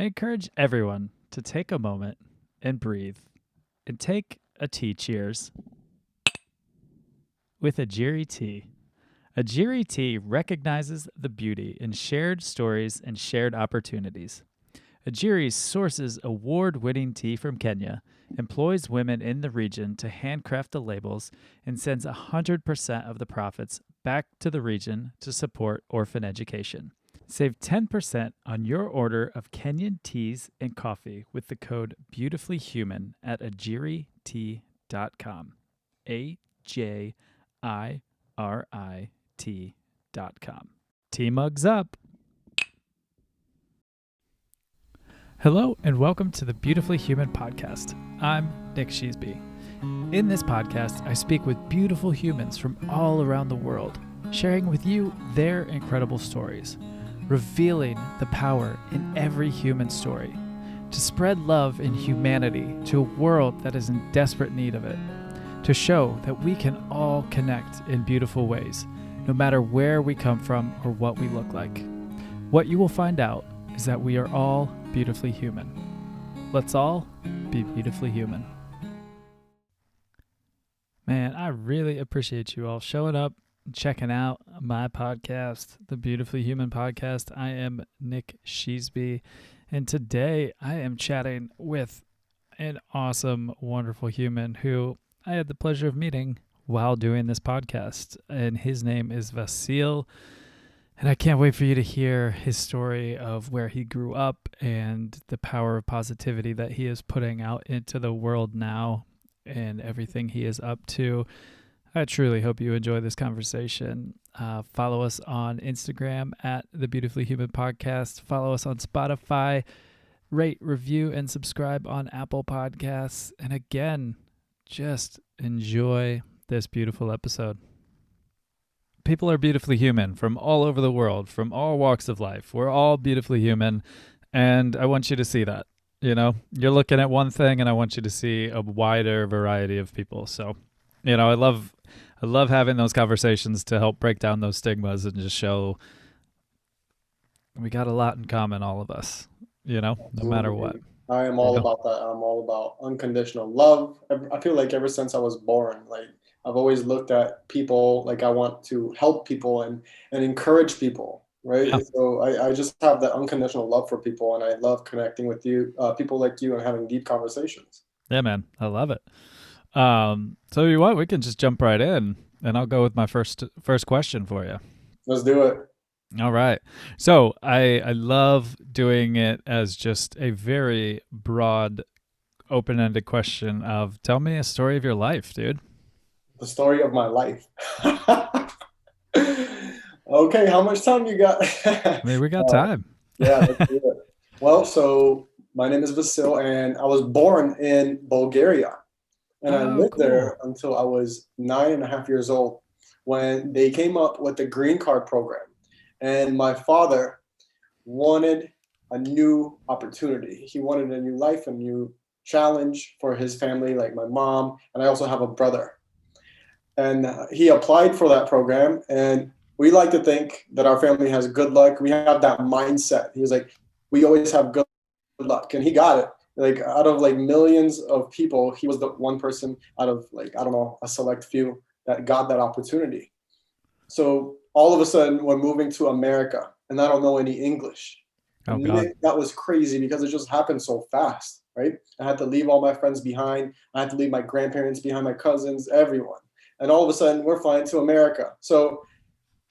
I encourage everyone to take a moment and breathe and take a tea cheers with a Jiri tea. A Jiri tea recognizes the beauty in shared stories and shared opportunities. Ajiri sources award-winning tea from Kenya, employs women in the region to handcraft the labels, and sends 100% of the profits back to the region to support orphan education. Save 10% on your order of Kenyan teas and coffee with the code BeautifullyHuman at ajiritea.com. AJIRIT.com. Tea mugs up. Hello and welcome to the Beautifully Human podcast. I'm Nick Sheesby. In this podcast, I speak with beautiful humans from all around the world, sharing with you their incredible stories, revealing the power in every human story, to spread love and humanity to a world that is in desperate need of it, to show that we can all connect in beautiful ways, no matter where we come from or what we look like. What you will find out is that we are all beautifully human. Let's all be beautifully human. Man, I really appreciate you all showing up and checking out my podcast, the Beautifully Human Podcast. I am Nick Sheesby, and today I am chatting with an awesome, wonderful human who I had the pleasure of meeting while doing this podcast, and his name is Vassil. And I can't wait for you to hear his story of where he grew up and the power of positivity that he is putting out into the world now and everything he is up to. I truly hope you enjoy this conversation. Follow us on Instagram at the Beautifully Human Podcast. Follow us on Spotify. Rate, review, and subscribe on Apple Podcasts. And again, just enjoy this beautiful episode. People are beautifully human from all over the world, from all walks of life. We're all beautifully human, and I want you to see that. You know, you're looking at one thing, and I want you to see a wider variety of people. So, you know, I love having those conversations to help break down those stigmas and just show we got a lot in common, all of us. You know, no matter what. I am all about that. I'm all about unconditional love. I feel like ever since I was born, like I've always looked at people like I want to help people and encourage people, right? Yeah. So I just have that unconditional love for people, and I love connecting with you, people like you, and having deep conversations. Yeah, man. I love it. So you what? We can just jump right in, and I'll go with my first question for you. Let's do it. All right. So I love doing it as just a very broad, open-ended question of tell me a story of your life, dude. The story of my life. Okay, how much time you got? I mean, we got time. Yeah, let's do it. Well, so my name is Vassil, and I was born in Bulgaria. And I lived there until I was 9.5 years old when they came up with the green card program. And my father wanted a new opportunity. He wanted a new life, a new challenge for his family, like my mom. And I also have a brother. And he applied for that program. And we like to think that our family has good luck. We have that mindset. He was like, we always have good luck. And he got it. Like out of like millions of people, he was the one person out of like, I don't know, a select few that got that opportunity. So all of a sudden we're moving to America and I don't know any English. Oh, And God. that was crazy because it just happened so fast, right? I had to leave all my friends behind. I had to leave my grandparents behind, my cousins, everyone. And all of a sudden we're flying to America. So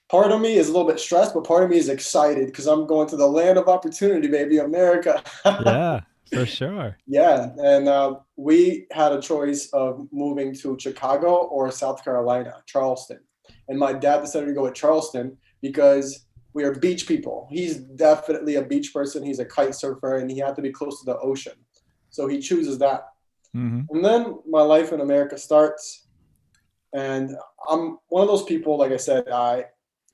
part of me is a little bit stressed, but part of me is excited because I'm going to the land of opportunity, baby, America. Yeah, for sure. Yeah, and we had a choice of moving to Chicago or South Carolina, Charleston. And my dad decided to go with Charleston because we are beach people. He's definitely a beach person. He's a kite surfer, and he had to be close to the ocean. So he chooses that. Mm-hmm. And then my life in America starts. And I'm one of those people, like I said, I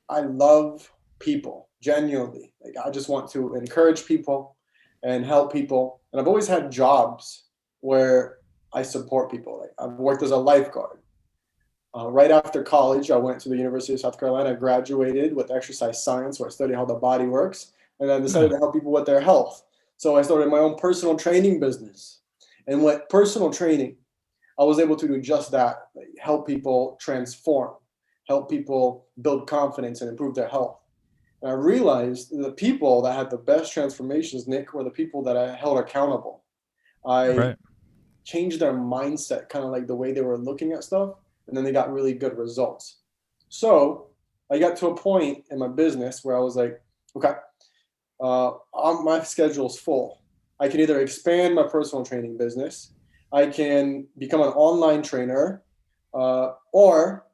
love people, genuinely. Like I just want to encourage people and help people. And I've always had jobs where I support people. Like I've worked as a lifeguard. Right after college, I went to the University of South Carolina. I graduated with exercise science, where I studied how the body works, and I decided to help people with their health. So I started my own personal training business. And with personal training, I was able to do just that, like help people transform, help people build confidence and improve their health. And I realized the people that had the best transformations, Nick, were the people that I held accountable. I Right. changed their mindset, kind of like the way they were looking at stuff, and then they got really good results. So I got to a point in my business where I was like, okay, my schedule's full. I can either expand my personal training business, I can become an online trainer, or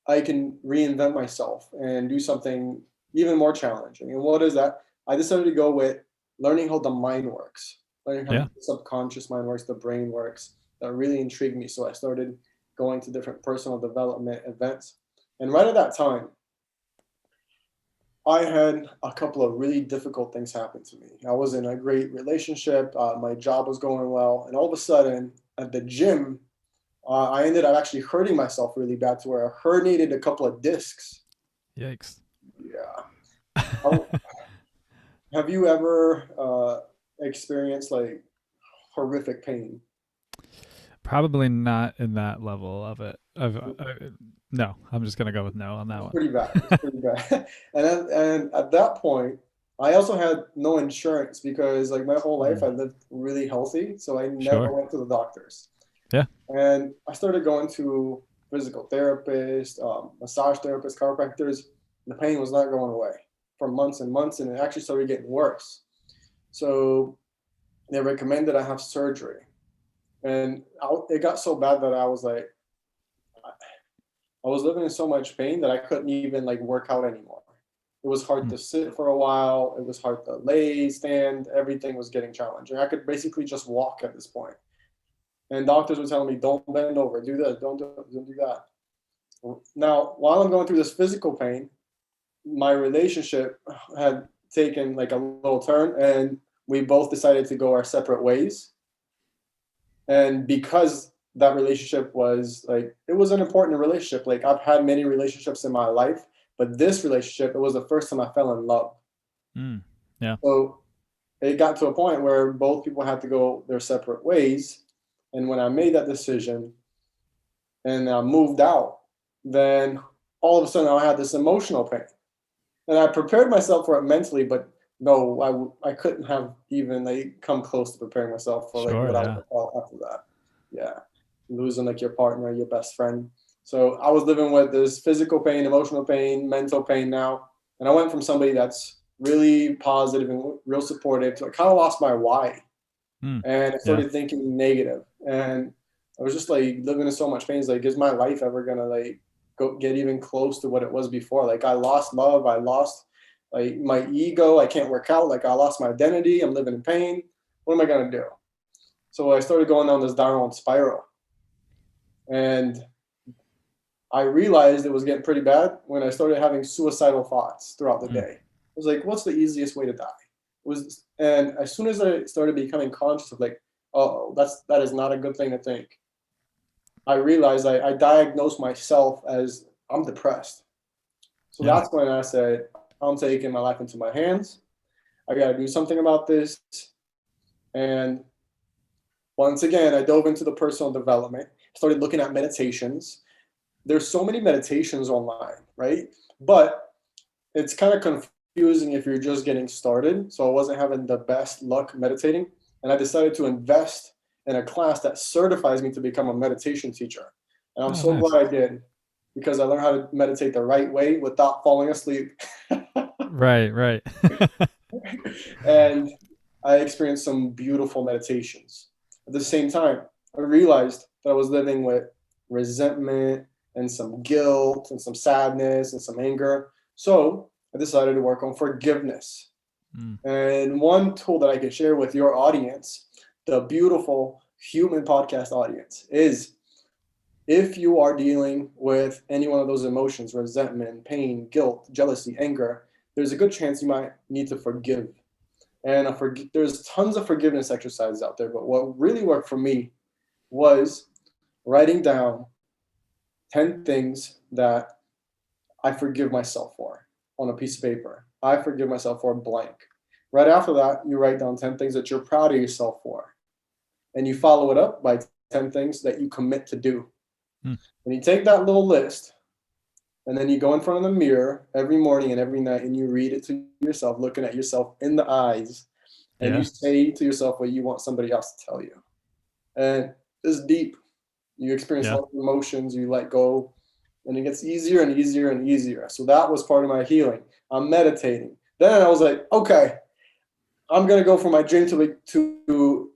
I can reinvent myself and do something even more challenging. And what is that? I decided to go with learning how the mind works, learning how Yeah. the subconscious mind works, the brain works. That really intrigued me. So I started going to different personal development events. And right at that time, I had a couple of really difficult things happen to me. I was in a great relationship. My job was going well. And all of a sudden, at the gym, I ended up actually hurting myself really bad to where I herniated a couple of discs. Yikes. Yeah. How, have you ever experienced like horrific pain? Probably not in that level of it. No, I'm just gonna go with no on that It's one. pretty bad. It's pretty bad. And at that point, I also had no insurance because like my whole life I Mm, lived really healthy, so I never sure. went to the doctors. Yeah. And I started going to physical therapists, massage therapists, chiropractors. The pain was not going away for months and months, and it actually started getting worse. So they recommended I have surgery, and it got so bad that I was like, I was living in so much pain that I couldn't even like work out anymore. It was hard Mm, to sit for a while. It was hard to lay, stand. Everything was getting challenging. I could basically just walk at this point. And doctors were telling me, don't bend over, do this, don't do that. Now, while I'm going through this physical pain, my relationship had taken like a little turn and we both decided to go our separate ways. And because that relationship was like, it was an important relationship. Like I've had many relationships in my life, but this relationship, it was the first time I fell in love. mm, yeah. So it got to a point where both people had to go their separate ways. And when I made that decision and I moved out, then all of a sudden I had this emotional pain. And I prepared myself for it mentally, but no, I couldn't have even like come close to preparing myself for like Sure. what I would Yeah. have felt after that. Yeah, losing like your partner, your best friend. So I was living with this physical pain, emotional pain, mental pain now, and I went from somebody that's really positive and real supportive to I kind of lost my why, Mm, and I yeah. started thinking negative, and I was just like living in so much pain. It's like, is my life ever gonna like go get even close to what it was before? Like I lost love, I lost like my ego, I can't work out, like I lost my identity, I'm living in pain. What am I gonna do? So I started going down this downward spiral, and I realized it was getting pretty bad when I started having suicidal thoughts throughout the Mm, day. I was like, what's the easiest way to die? And as soon as I started becoming conscious of like, oh, that is not a good thing to think. I realized I diagnosed myself as I'm depressed. So yeah. that's when I said, I'm taking my life into my hands. I got to do something about this. And once again, I dove into the personal development, started looking at meditations. There's so many meditations online, right? But it's kind of confusing if you're just getting started. So I wasn't having the best luck meditating. And I decided to invest in a class that certifies me to become a meditation teacher. And I'm Oh, so nice. glad I did because I learned how to meditate the right way without falling asleep. Right. Right. And I experienced some beautiful meditations. At the same time, I realized that I was living with resentment and some guilt and some sadness and some anger. So I decided to work on forgiveness. Mm, And one tool that I can share with your audience, the beautiful human podcast audience, is if you are dealing with any one of those emotions, resentment, pain, guilt, jealousy, anger, there's a good chance you might need to forgive. And there's tons of forgiveness exercises out there, but what really worked for me was writing down 10 things that I forgive myself for on a piece of paper. I forgive myself for blank. Right after that, you write down 10 things that you're proud of yourself for. And you follow it up by 10 things that you commit to do. Hmm. And you take that little list and then you go in front of the mirror every morning and every night and you read it to yourself, looking at yourself in the eyes. And you Yeah. say to yourself what you want somebody else to tell you. And it's deep. You experience a Yeah. lot of emotions, you let go, and it gets easier and easier and easier. So that was part of my healing. I'm meditating. Then I was like, okay, I'm going to go for my dream to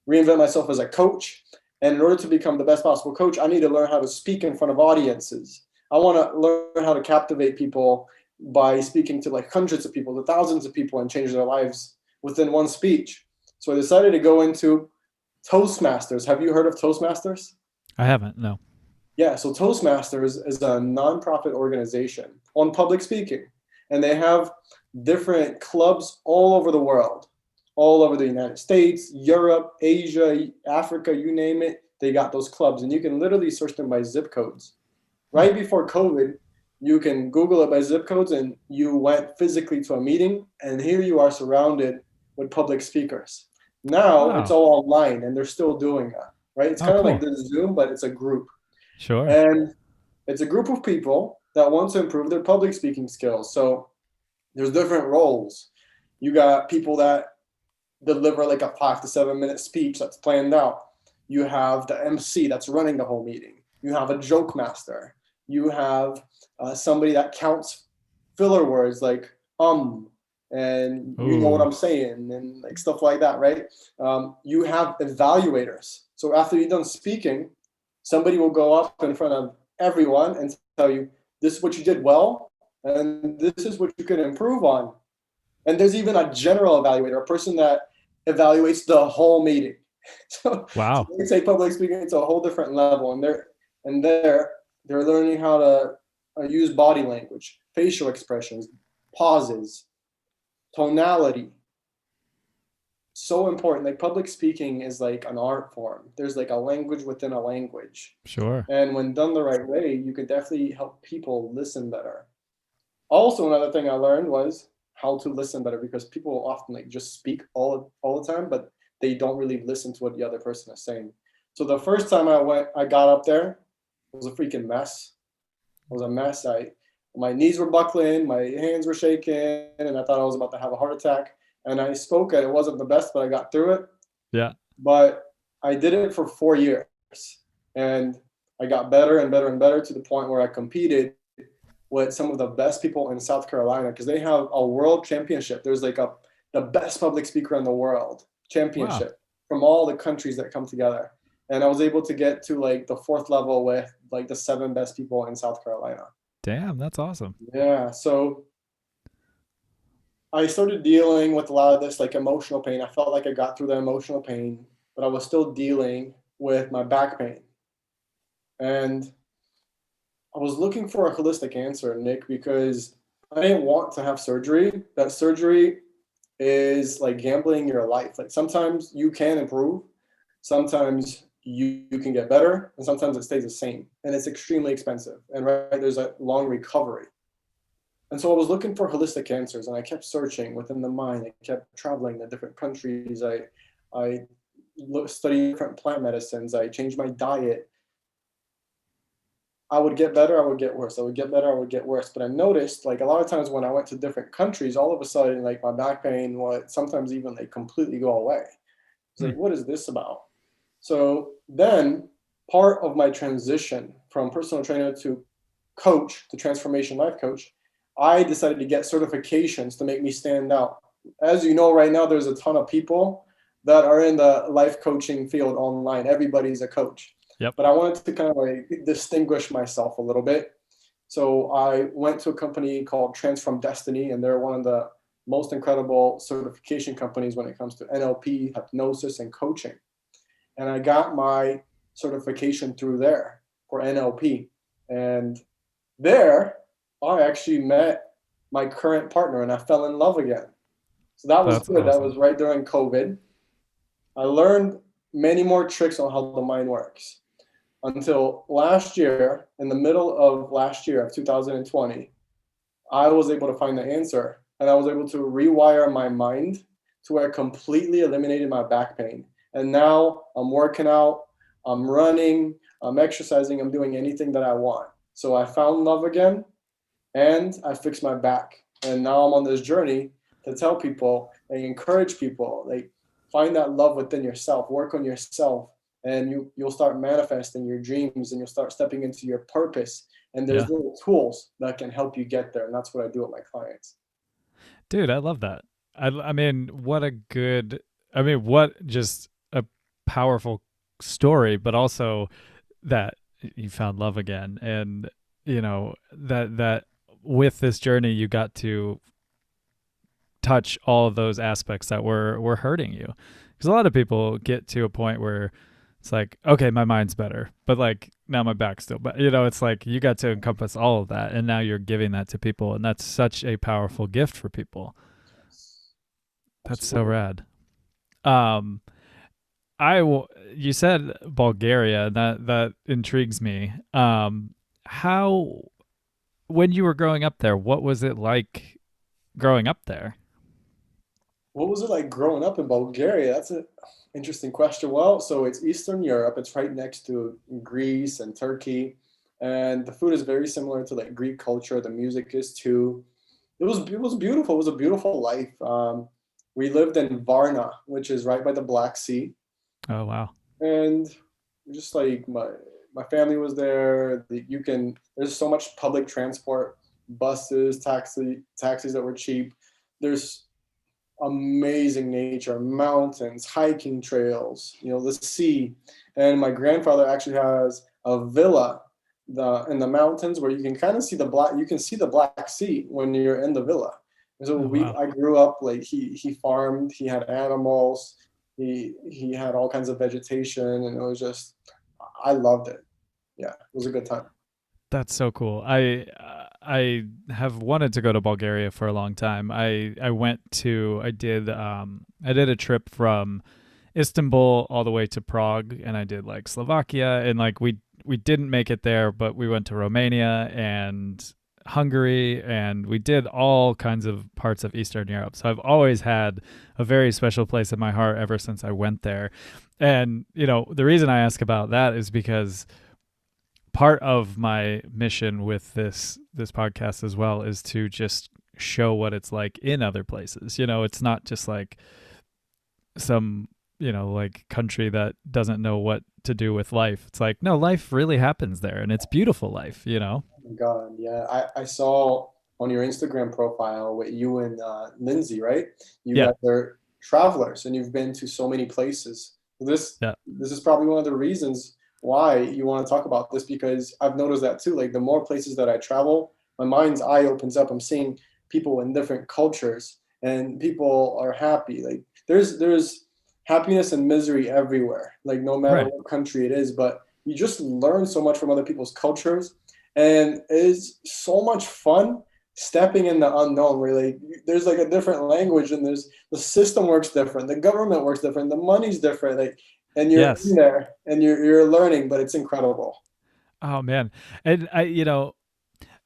reinvent myself as a coach. And in order to become the best possible coach, I need to learn how to speak in front of audiences. I want to learn how to captivate people by speaking to like hundreds of people, to thousands of people, and change their lives within one speech. So I decided to go into Toastmasters. Have you heard of Toastmasters? I haven't. No. Yeah, so Toastmasters is a nonprofit organization on public speaking, and they have different clubs all over the world, all over the United States, Europe, Asia, Africa, you name it. They got those clubs, and you can literally search them by zip codes. Hmm. Right before COVID, you can Google it by zip codes, and you went physically to a meeting, and here you are surrounded with public speakers. Now it's Wow. all online, and they're still doing that, right? It's Oh, kind of like cool. the Zoom, but it's a group. Sure. And it's a group of people that want to improve their public speaking skills. So there's different roles. You got people that deliver like a 5 to 7 minute speech that's planned out. You have the MC that's running the whole meeting. You have a joke master. You have somebody that counts filler words like and you know what Ooh. I'm saying and like stuff like that, right? You have evaluators. So after you're done speaking, somebody will go up in front of everyone and tell you this is what you did well and this is what you can improve on. And there's even a general evaluator, a person that evaluates the whole meeting. So Wow. they take public speaking to a whole different level, and they're learning how to use body language, facial expressions, pauses, tonality. So important. Like public speaking is like an art form. There's like a language within a language, Sure. and when done the right way, you can definitely help people listen better. Also, another thing I learned was how to listen better because people often like just speak all the time, but they don't really listen to what the other person is saying. So the first time I got up there, it was a freaking mess. It was a mess. My knees were buckling, my hands were shaking, and I thought I was about to have a heart attack. And I spoke it. It wasn't the best, but I got through it. Yeah. But I did it for 4 years, and I got better and better and better to the point where I competed with some of the best people in South Carolina because they have a world championship. There's like the best public speaker in the world Wow. championship from all the countries that come together. And I was able to get to like the fourth level with like the 7 best people in South Carolina. Damn, that's awesome. Yeah. So I started dealing with a lot of this like emotional pain. I felt like I got through the emotional pain, but I was still dealing with my back pain. And I was looking for a holistic answer, Nick, because I didn't want to have surgery. That surgery is like gambling your life. Like sometimes you can improve, sometimes you can get better, and sometimes it stays the same. And it's extremely expensive. And right, there's a long recovery. And so I was looking for holistic answers, and I kept searching within the mind. I kept traveling to different countries. I studied different plant medicines. I changed my diet. I would get better, I would get worse. I would get better, I would get worse. But I noticed like a lot of times when I went to different countries, all of a sudden like my back pain would sometimes even like completely go away. It's Hmm. like, what is this about? So then part of my transition from personal trainer to coach to transformation life coach, I decided to get certifications to make me stand out. As you know, right now there's a ton of people that are in the life coaching field online. Everybody's a coach. Yep. But I wanted to kind of like distinguish myself a little bit. So I went to a company called Transform Destiny, and they're one of the most incredible certification companies when it comes to NLP, hypnosis, and coaching. And I got my certification through there for NLP. And there, I actually met my current partner and I fell in love again. So that was That's good. That awesome. was right during COVID. I learned many more tricks on how the mind works until last year, in the middle of last year of 2020, I was able to find the answer and I was able to rewire my mind to where I completely eliminated my back pain. And now I'm working out, I'm running, I'm exercising, I'm doing anything that I want. So I found love again and I fixed my back. And now I'm on this journey to tell people and encourage people, like, find that love within yourself, work on yourself, and you'll start manifesting your dreams and you'll start stepping into your purpose. And there's Yeah. little tools that can help you get there. And that's what I do with my clients. Dude, I love that. I mean, what a good, I mean, what just a powerful story, but also that you found love again. And, that with this journey, you got to touch all of those aspects that were hurting you. Because a lot of people get to a point where it's like, okay, my mind's better, but like now my back's still better. It's like you got to encompass all of that, and now you're giving that to people, and that's such a powerful gift for people. That's so Absolutely. rad. Um, you said Bulgaria, that intrigues me. How when you were growing up there, what was it like growing up there? What was it like growing up in Bulgaria? That's an interesting question. Well, so it's Eastern Europe. It's right next to Greece and Turkey, and the food is very similar to like Greek culture. The music is too. It was beautiful. It was a beautiful life. We lived in Varna, which is right by the Black Sea, Oh wow. and just like my family was there. You can there's so much public transport, buses, taxis that were cheap. There's amazing nature, mountains, hiking trails, the sea. And my grandfather actually has a villa in the mountains where you can kind of see the Black Sea when you're in the villa. And so Oh wow. I grew up like he farmed, he had animals, he had all kinds of vegetation, and it was just I loved it. Yeah, it was a good time. That's so cool. I have wanted to go to Bulgaria for a long time. I did a trip from Istanbul all the way to Prague, and I did like Slovakia, and like we didn't make it there, but we went to Romania and Hungary, and we did all kinds of parts of Eastern Europe. So I've always had a very special place in my heart ever since I went there. And the reason I ask about that is because part of my mission with this podcast as well is to just show what it's like in other places. It's not just like some like country that doesn't know what to do with life. It's like, no, life really happens there, and it's beautiful life. Oh my God, yeah. I saw on your Instagram profile with you and Lindsay, right? You Yeah. guys are travelers and you've been to so many places. Yeah. This is probably one of the reasons why you want to talk about this, because I've noticed that too. Like the more places that I travel, my mind's eye opens up. I'm seeing people in different cultures and people are happy. Like there's happiness and misery everywhere, like no matter Right. what country it is, but you just learn so much from other people's cultures, and it's so much fun stepping in the unknown where like there's like a different language, and there's the system works different, the government works different, the money's different, like, and you're in Yes. there and you're learning, but it's incredible. Oh man. And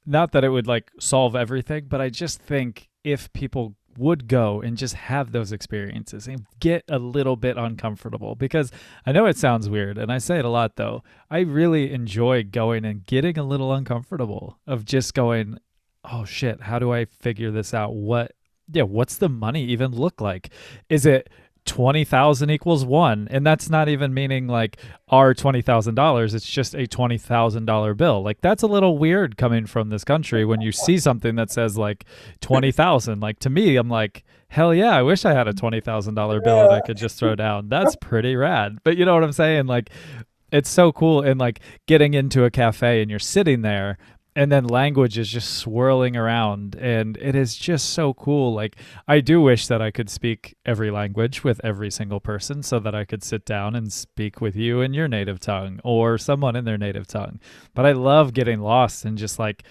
not that it would like solve everything, but I just think if people would go and just have those experiences and get a little bit uncomfortable, because I know it sounds weird and I say it a lot though. I really enjoy going and getting a little uncomfortable of just going, "Oh shit, how do I figure this out? What's the money even look like? Is it 20,000 equals one?" And that's not even meaning like our $20,000. It's just a $20,000 bill. Like that's a little weird coming from this country when you see something that says like 20,000. Like to me, I'm like, hell yeah, I wish I had a $20,000 bill that I Yeah. could just throw down. That's pretty rad. But you know what I'm saying? Like it's so cool. And like getting into a cafe and you're sitting there and then language is just swirling around, and it is just so cool. Like I do wish that I could speak every language with every single person so that I could sit down and speak with you in your native tongue or someone in their native tongue. But I love getting lost and just like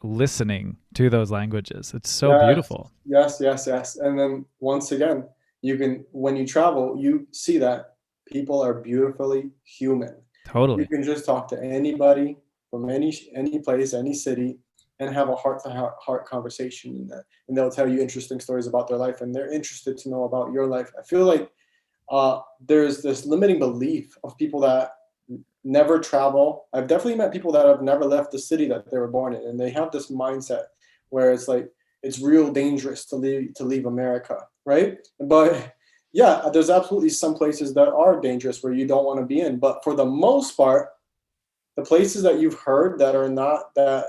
listening to those languages. It's so Yes, beautiful. yes, yes, yes. And then once again, you can, when you travel, you see that people are beautifully human. You Totally. can just talk to anybody from any place, any city, and have a heart conversation, and they'll tell you interesting stories about their life, and they're interested to know about your life. I feel like there's this limiting belief of people that never travel. I've definitely met people that have never left the city that they were born in, and they have this mindset where it's like it's real dangerous to leave America, right? But yeah, there's absolutely some places that are dangerous where you don't want to be in. But for the most part, the places that you've heard that are not that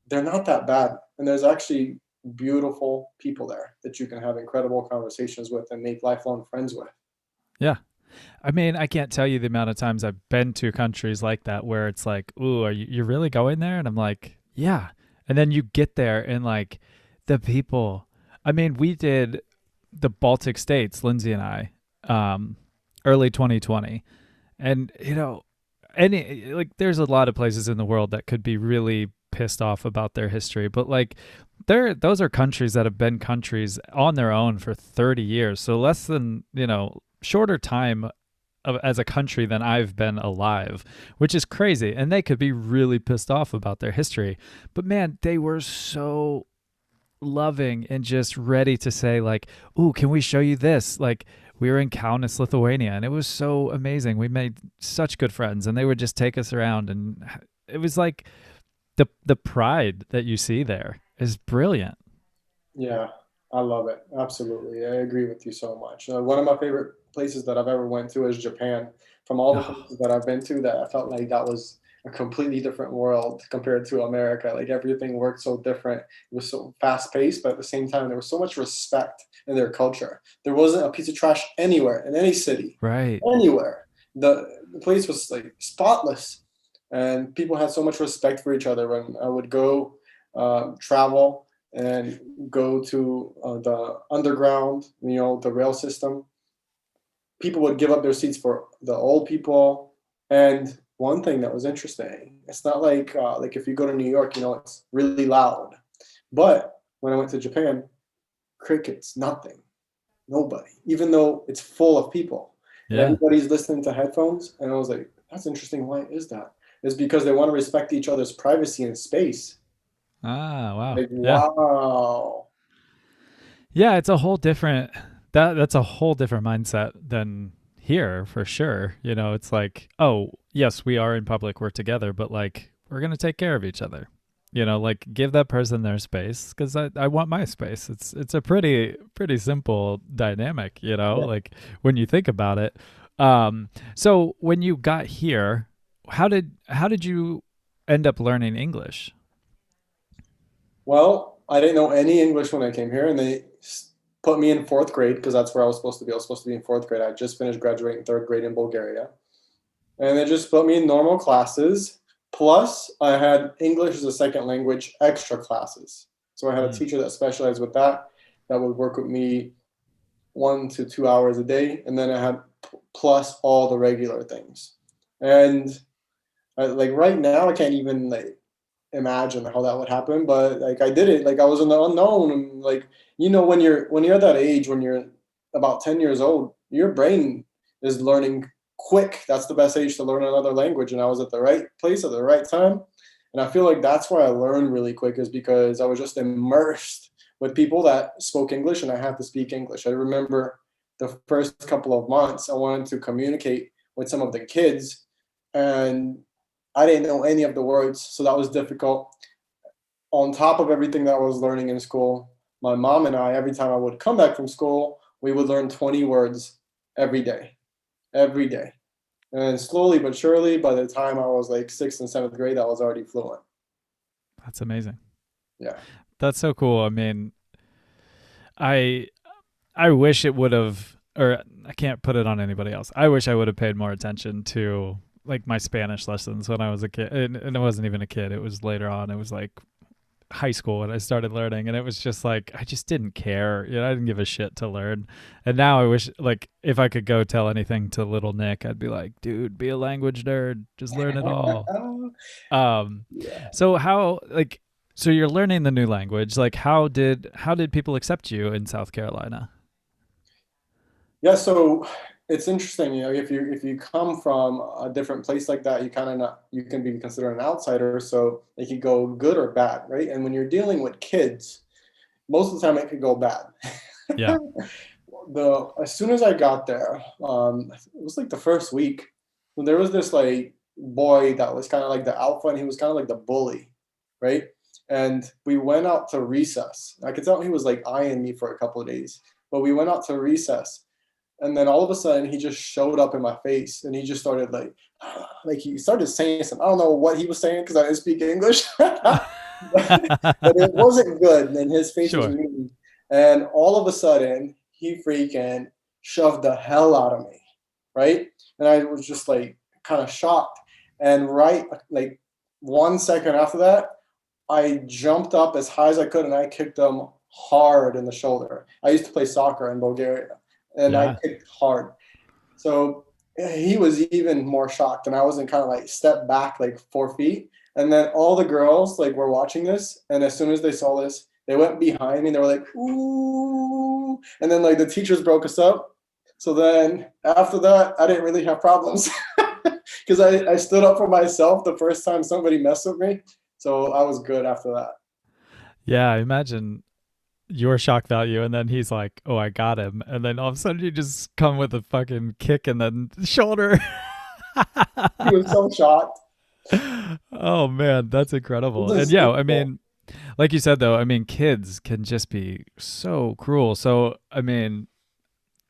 they're not that bad, and there's actually beautiful people there that you can have incredible conversations with and make lifelong friends with. Yeah. I mean, I can't tell you the amount of times I've been to countries like that where it's like, "Ooh, are you're really going there?" And I'm like, "Yeah." And then you get there and like the people. I mean, we did the Baltic states, Lindsay and I, um, early 2020, and any like there's a lot of places in the world that could be really pissed off about their history, but like those are countries that have been countries on their own for 30 years, so less than shorter time as a country than I've been alive, which is crazy. And they could be really pissed off about their history. But man, they were so loving and just ready to say, like, "Ooh, can we show you this?" Like, we were in Kaunas, Lithuania, and it was so amazing. We made such good friends, and they would just take us around. And it was like the pride that you see there is brilliant. Yeah, I love it. Absolutely. I agree with you so much. One of my favorite places that I've ever went to is Japan. From all the Oh, places that I've been to, that I felt like that was a completely different world compared to America. Like everything worked so different. It was so fast paced, but at the same time, there was so much respect in their culture. There wasn't a piece of trash anywhere in any city, right. anywhere. The place was like spotless, and people had so much respect for each other. When I would go travel and go to the underground, the rail system, people would give up their seats for the old people. And one thing that was interesting, it's not like if you go to New York, it's really loud. But when I went to Japan, crickets, nothing, nobody, even though it's full of people, and Yeah. everybody's listening to headphones. And I was like, that's interesting. Why is that? It's because they want to respect each other's privacy and space. Ah, wow. Like, Yeah. wow. Yeah, it's a whole different that's a whole different mindset than here for sure. It's like, "Oh, yes, we are in public, we're together, but like we're going to take care of each other." Like give that person their space cuz I want my space. It's a pretty simple dynamic, Yeah. like when you think about it. So when you got here, how did you end up learning English? Well, I didn't know any English when I came here, and they put me in fourth grade because that's where I was supposed to be. I was supposed to be in fourth grade. I just finished graduating third grade in Bulgaria, and they just put me in normal classes. Plus, I had English as a second language extra classes. So I had a Mm, teacher that specialized with that, that would work with me 1 to 2 hours a day, and then I had plus all the regular things. And like right now, I can't even like imagine how that would happen, but like I did it. Like I was in the unknown, and like when you're at that age, when you're about 10 years old, your brain is learning quick. That's the best age to learn another language, and I was at the right place at the right time. And I feel like that's why I learned really quick, is because I was just immersed with people that spoke English, and I had to speak English. I remember the first couple of months I wanted to communicate with some of the kids, and I didn't know any of the words, so that was difficult. On top of everything that I was learning in school, my mom and I, every time I would come back from school, we would learn 20 words every day. And slowly but surely, by the time I was like sixth and seventh grade, I was already fluent. that's amazing. Yeah. That's so cool. I mean, I I wish it would have, or I can't put it on anybody else. I wish I would have paid more attention to like my Spanish lessons when I was a kid, and it wasn't even a kid. It was later on. It was like high school when I started learning, and it was just like I just didn't care. I didn't give a shit to learn. And now I wish, like, if I could go tell anything to little Nick, I'd be like, dude, be a language nerd. Just learn it all. Um, Yeah. so how like so you're learning the new language. Like how did people accept you in South Carolina? Yeah. So it's interesting, if you come from a different place like that, you kind of not you can be considered an outsider, so it could go good or bad, right? And when you're dealing with kids, most of the time it could go bad. Yeah. The As soon as I got there, it was like the first week, there was this like boy that was kind of like the alpha, and he was kind of like the bully, right? And we went out to recess. I could tell he was like eyeing me for a couple of days, but we went out to recess, and then all of a sudden he just showed up in my face, and he just started like like he started saying something. I don't know what he was saying because I didn't speak English, but it wasn't good. And his face was Sure. mean, and all of a sudden he freaking shoved the hell out of me, right? And I was just like kind of shocked. And right like 1 second after that, I jumped up as high as I could and I kicked him hard in the shoulder. I used to play soccer in Bulgaria, and I Yeah. kicked hard. So he was even more shocked, and I was in kind of like step back like 4 feet. And then all the girls like were watching this, and as soon as they saw this, they went behind me and they were like, "Ooh!" And then like the teachers broke us up. So then after that, I didn't really have problems because I stood up for myself the first time somebody messed with me. So I was good after that. Yeah. I imagine your shock value, and then he's like, "Oh, I got him," and then all of a sudden you just come with a fucking kick and then shoulder. He was so shocked. Oh man, that's It incredible. And was yeah, I instinctual. mean, like you said though, I mean, kids can just be so cruel. So I mean,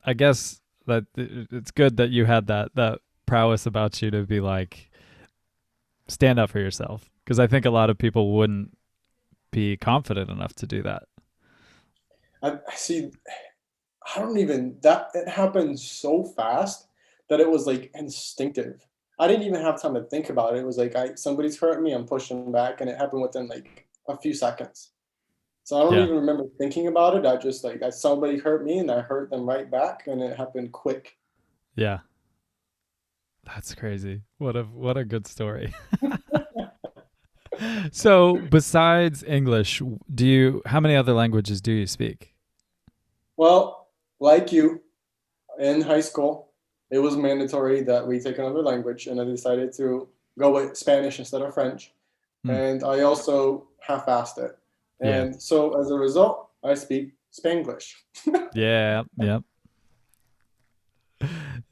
I guess that it's good that you had that prowess about you to be like stand up for yourself, because I think a lot of people wouldn't be confident enough to do that. I see. I don't even that it happened so fast that it was like instinctive. I didn't even have time to think about it. It was like somebody's hurting me, I'm pushing back, and it happened within like a few seconds. So I don't Yeah. even remember thinking about it. I just like somebody hurt me and I hurt them right back, and it happened quick. Yeah. That's crazy. What a good story. So, besides English, do you how many other languages do you speak? Well, like you, in high school, it was mandatory that we take another language, and I decided to go with Spanish instead of French. Hmm. And I also half-assed it. Yeah. And so as a result, I speak Spanglish. Yeah, yeah.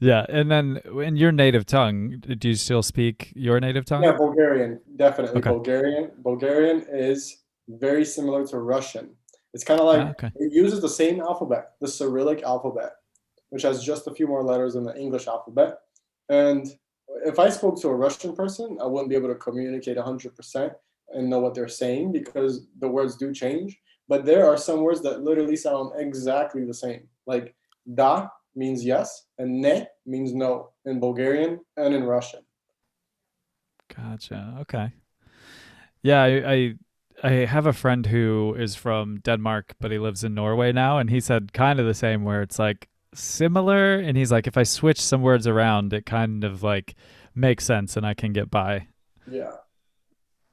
Yeah, and then in your native tongue, do you still speak your native tongue? Yeah, Bulgarian, definitely Okay. Bulgarian. Bulgarian is very similar to Russian. It's kind of like Okay. it uses the same alphabet, the Cyrillic alphabet, which has just a few more letters than the English alphabet. And if I spoke to a Russian person, I wouldn't be able to communicate 100% and know what they're saying because the words do change. But there are some words that literally sound exactly the same. Like da means yes, and ne means no in Bulgarian and in Russian. Gotcha. Okay. Yeah, I have a friend who is from Denmark, but he lives in Norway now, and he said kind of the same, where it's like similar, and he's like, if I switch some words around, it kind of like makes sense, and I can get by. Yeah.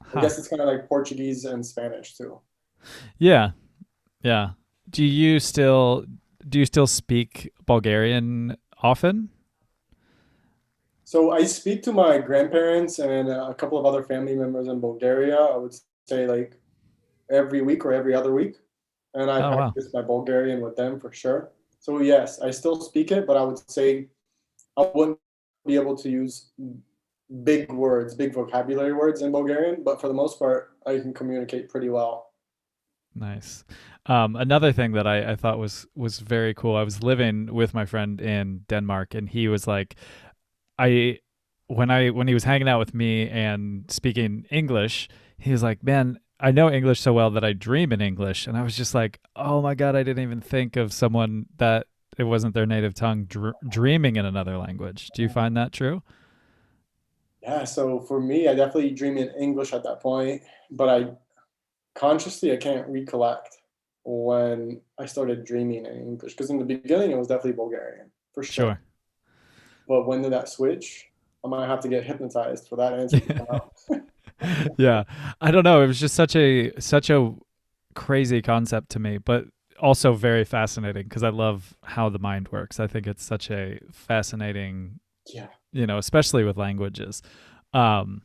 I Huh. guess it's kind of like Portuguese and Spanish too. Yeah. Yeah. Do you still do you still speak Bulgarian often? So I speak to my grandparents and a couple of other family members in Bulgaria. I would say like every week or every other week, and I Oh wow. practice my Bulgarian with them for sure. So yes, I still speak it, but I would say I wouldn't be able to use big words, big vocabulary words in Bulgarian, but for the most part, I can communicate pretty well. Nice. Another thing that I thought was very cool. I was living with my friend in Denmark, and he was like, I when he was hanging out with me and speaking English, he was like, "Man, I know English so well that I dream in English." And I was just like, "Oh my god, I didn't even think of someone that it wasn't their native tongue dreaming in another language." Do you find that true? Yeah, so for me, I definitely dream in English at that point, but I consciously I can't recollect when I started dreaming in English because in the beginning it was definitely Bulgarian for sure. Sure. But when did that switch? I might have to get hypnotized for that answer to come out. Yeah. I don't know. It was just such a crazy concept to me. But also very fascinating because I love how the mind works. I think it's such a fascinating, Yeah. especially with languages. Um,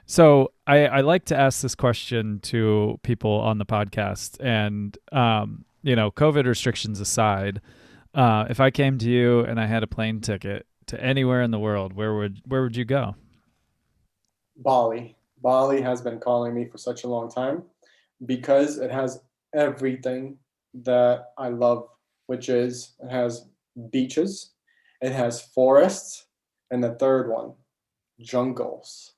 so I like to ask this question to people on the podcast, and COVID restrictions aside, if I came to you and I had a plane ticket to anywhere in the world, where would you go? Bali. Bali has been calling me for such a long time because it has everything that I love, which is it has beaches, it has forests, and the third one, jungles.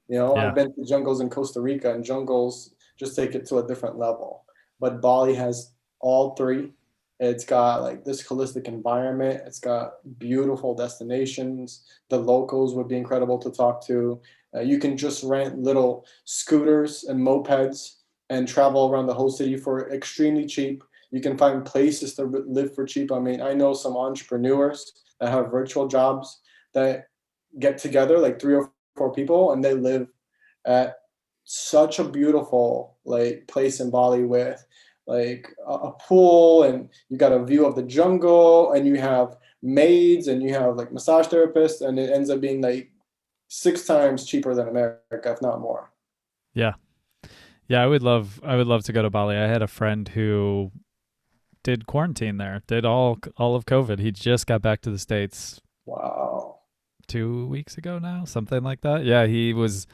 I've Yeah, been to jungles in Costa Rica, and jungles just take it to a different level. But Bali has all three. It's got like this holistic environment. It's got beautiful destinations. The locals would be incredible to talk to. You can just rent little scooters and mopeds and travel around the whole city for extremely cheap. You can find places to live for cheap. I mean, I know some entrepreneurs that have virtual jobs that get together like three or four people, and they live at such a beautiful like place in Bali with like a pool, and you got a view of the jungle, and you have maids, and you have like massage therapists, and it ends up being like 6 times cheaper than America, if not more. yeah, yeah. I would love to go to Bali. I had a friend who did quarantine there, did all of COVID. He just got back to the States Wow. 2 weeks ago now, something like that. Yeah, he was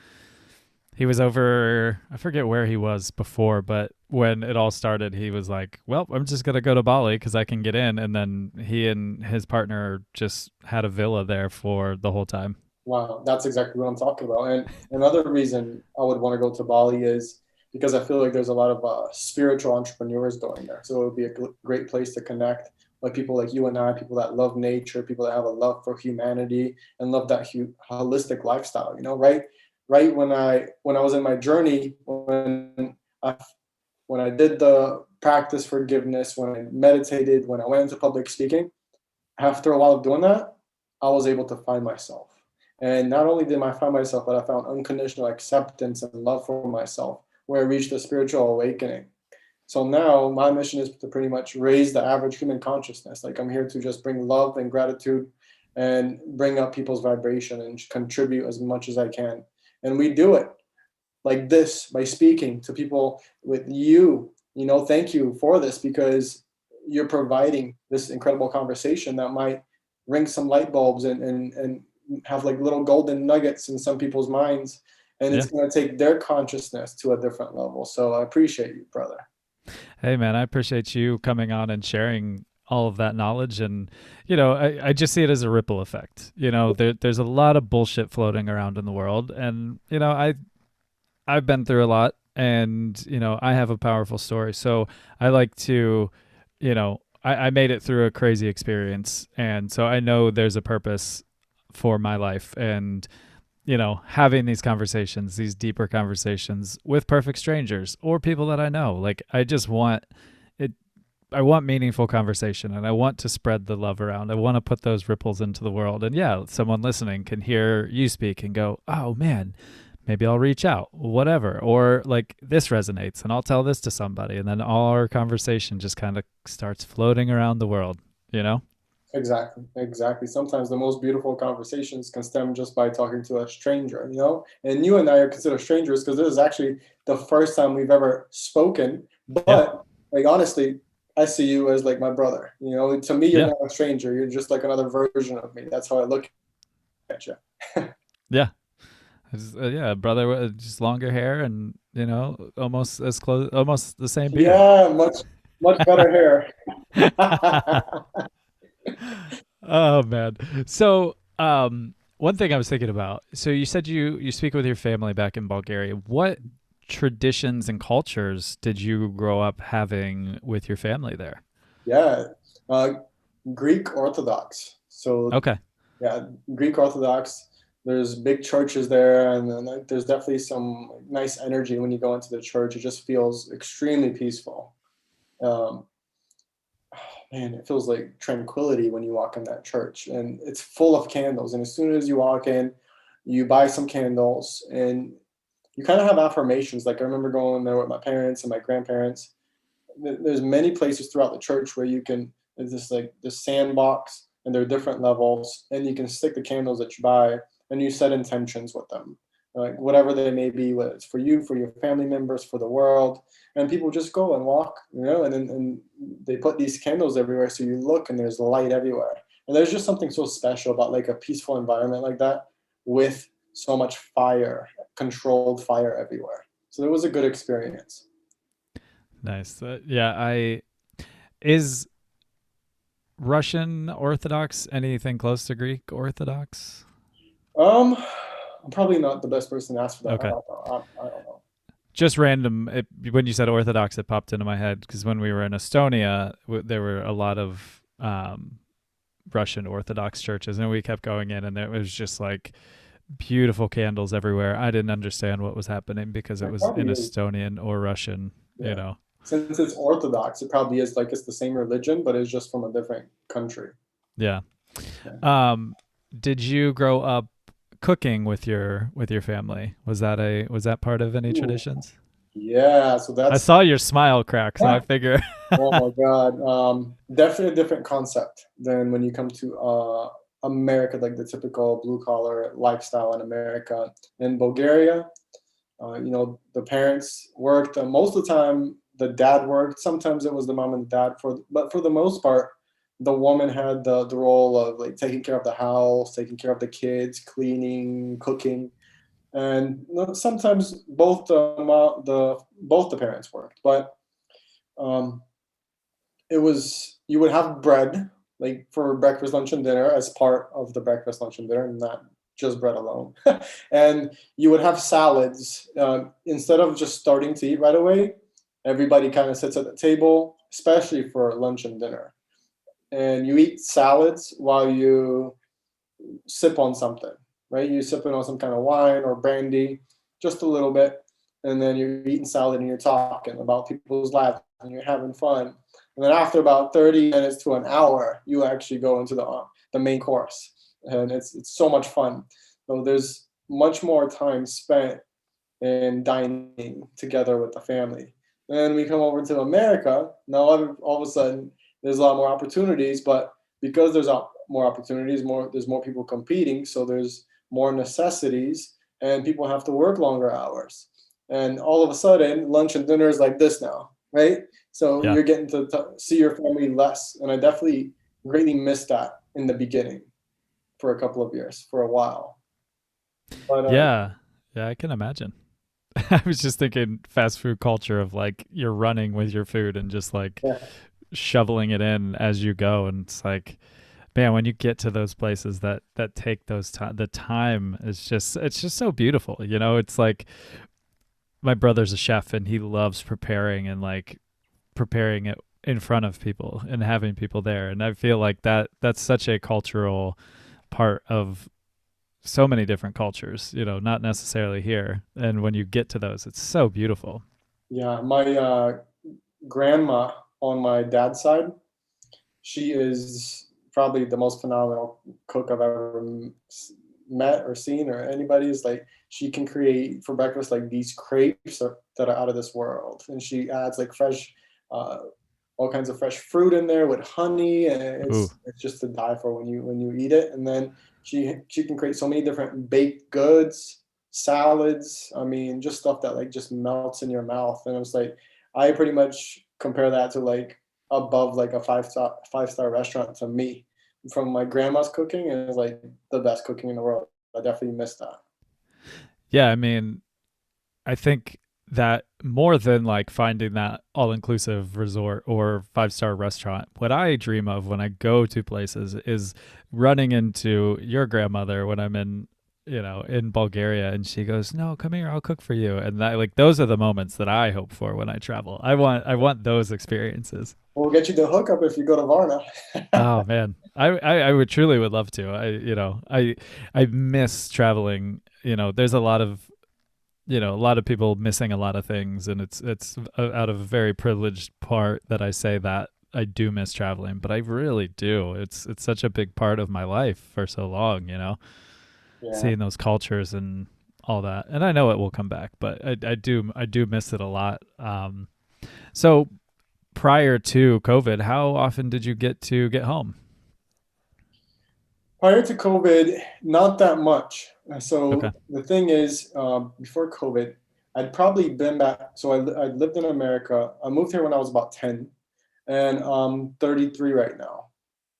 over. I forget where he was before, but when it all started, he was like, "Well, I'm just gonna go to Bali because I can get in." And then he and his partner just had a villa there for the whole time. Wow, that's exactly what I'm talking about. And another reason I would want to go to Bali is because I feel like there's a lot of spiritual entrepreneurs going there. So it would be a great place to connect with people like you and I, people that love nature, people that have a love for humanity and love that holistic lifestyle. Right when I was in my journey, I when I did the practice forgiveness, when I meditated, when I went into public speaking, after a while of doing that, I was able to find myself. And not only did I find myself, but I found unconditional acceptance and love for myself, where I reached a spiritual awakening. So now my mission is to pretty much raise the average human consciousness. Like I'm here to just bring love and gratitude and bring up people's vibration and contribute as much as I can. And we do it like this by speaking to people with you. Thank you for this because you're providing this incredible conversation that might ring some light bulbs and have like little golden nuggets in some people's minds, and Yeah. it's going to take their consciousness to a different level. So I appreciate you, brother. Hey, man, I appreciate you coming on and sharing all of that knowledge. And, I just see it as a ripple effect. There's a lot of bullshit floating around in the world. And, I've been through a lot, and, I have a powerful story. So I like to, I made it through a crazy experience. And so I know there's a purpose for my life. And, having these conversations, these deeper conversations with perfect strangers or people that I know. Like, I just want it. I want meaningful conversation, and I want to spread the love around. I want to put those ripples into the world. And yeah, someone listening can hear you speak and go, oh man, maybe I'll reach out, whatever. Or like this resonates and I'll tell this to somebody. And then all our conversation just kind of starts floating around the world, you know? Exactly. Sometimes the most beautiful conversations can stem just by talking to a stranger. And you and I are considered strangers because this is actually the first time we've ever spoken. Yeah. But like honestly, I see you as like my brother. To me, you're Yeah. not a stranger. You're just like another version of me. That's how I look at you. Yeah. Yeah, brother with just longer hair and, almost as close, almost the same beard. Yeah, much better hair. Oh man. So, one thing I was thinking about. So you said you speak with your family back in Bulgaria. What traditions and cultures did you grow up having with your family there? Yeah, uh, Greek Orthodox. So Okay. yeah, Greek Orthodox. There's big churches there, and then like, there's definitely some nice energy when you go into the church. It just feels extremely peaceful. Um, Man, it feels like tranquility when you walk in that church, and it's full of candles. And as soon as you walk in, you buy some candles, and you kind of have affirmations. Like I remember going there with my parents and my grandparents. there's many places throughout the church where you can, there's this like this sandbox, and there are different levels, and you can stick the candles that you buy, and you set intentions with them, like whatever they may be, whether it's for you, for your family members, for the world. And people just go and walk, and then and they put these candles everywhere, so you look and there's light everywhere. And there's just something so special about like a peaceful environment like that, with so much fire, controlled fire everywhere. So it was a good experience. Nice. Yeah, I is Russian Orthodox anything close to Greek Orthodox? Um, I'm probably not the best person to ask for that. Okay. I don't know. Just random. When you said Orthodox, it popped into my head because when we were in Estonia, there were a lot of Russian Orthodox churches, and we kept going in, and it was just like beautiful candles everywhere. I didn't understand what was happening because it It was in probably is. Estonian or Russian, you Yeah. know. Since it's Orthodox, it probably is like it's the same religion, but it's just from a different country. Yeah. Yeah. Um, did you grow up cooking with your family? Was that part of any Ooh, traditions? yeah. So I that's saw your smile crack, so I figure. oh my God. Definitely a different concept than when you come to America, like the typical blue collar lifestyle in America. In Bulgaria, the parents worked. Most of the time, the dad worked. Sometimes it was the mom and the dad. But for the most part, the woman had the role of like taking care of the house, taking care of the kids, cleaning, cooking, and sometimes both the parents worked. But um, it was you would have bread like for breakfast, lunch, and dinner as part of the breakfast, lunch, and dinner, and not just bread alone. And you would have salads instead of just starting to eat right away. Everybody kind of sits at the table, especially for lunch and dinner, and you eat salads while you sip on something, right? You're sipping on some kind of wine or brandy, just a little bit, and then you're eating salad and you're talking about people's lives and you're having fun. And then after about 30 minutes to an hour, you actually go into the main course, and it's so much fun. So there's much more time spent in dining together with the family. Then we come over to America. Now all of a sudden there's a lot more opportunities, but because more opportunities, there's more people competing, so there's more necessities, and people have to work longer hours. And all of a sudden, lunch and dinner is like this now, right? So Yeah. you're getting to see your family less, and I definitely greatly missed that in the beginning for a couple of years, for a while. But Yeah. Yeah, I can imagine. I was just thinking fast food culture of like you're running with your food and just like yeah, shoveling it in as you go, and it's like, man, when you get to those places that take those time, the time is just, it's just so beautiful, it's like my brother's a chef and he loves preparing and like preparing it in front of people and having people there, and I feel like that's such a cultural part of so many different cultures, not necessarily here, and when you get to those, it's so beautiful. yeah. My grandma on my dad's side, she is probably the most phenomenal cook I've ever met or seen, or anybody. Is like she can create for breakfast like these crepes that are out of this world, and she adds like fresh, uh, all kinds of fresh fruit in there with honey, and Ooh. it's just to die for when you eat it. And then she can create so many different baked goods, salads. I mean, just stuff that like just melts in your mouth. And it was like I pretty much compare that to like above like a five-star restaurant to me from my grandma's cooking, and it's like the best cooking in the world. I definitely miss that. Yeah, I mean, I think that more than like finding that all inclusive resort or 5-star restaurant, what I dream of when I go to places is running into your grandmother when I'm in Bulgaria, and she goes, "No, come here, I'll cook for you." And that, like, those are the moments that I hope for when I travel. I want those experiences. We'll get you the hookup if you go to Varna. Oh man. I would truly would love to. I miss traveling. There's a lot of people missing a lot of things, and it's out of a very privileged part that I say that I do miss traveling, but I really do. It's such a big part of my life for so long, Yeah. seeing those cultures and all that. And I know it will come back, but I do miss it a lot. So prior to COVID, how often did you get home? Prior to COVID, not that much. Okay. So the thing is, before COVID, I'd probably been back. So I lived in America. I moved here when I was about 10, and I'm 33 right now,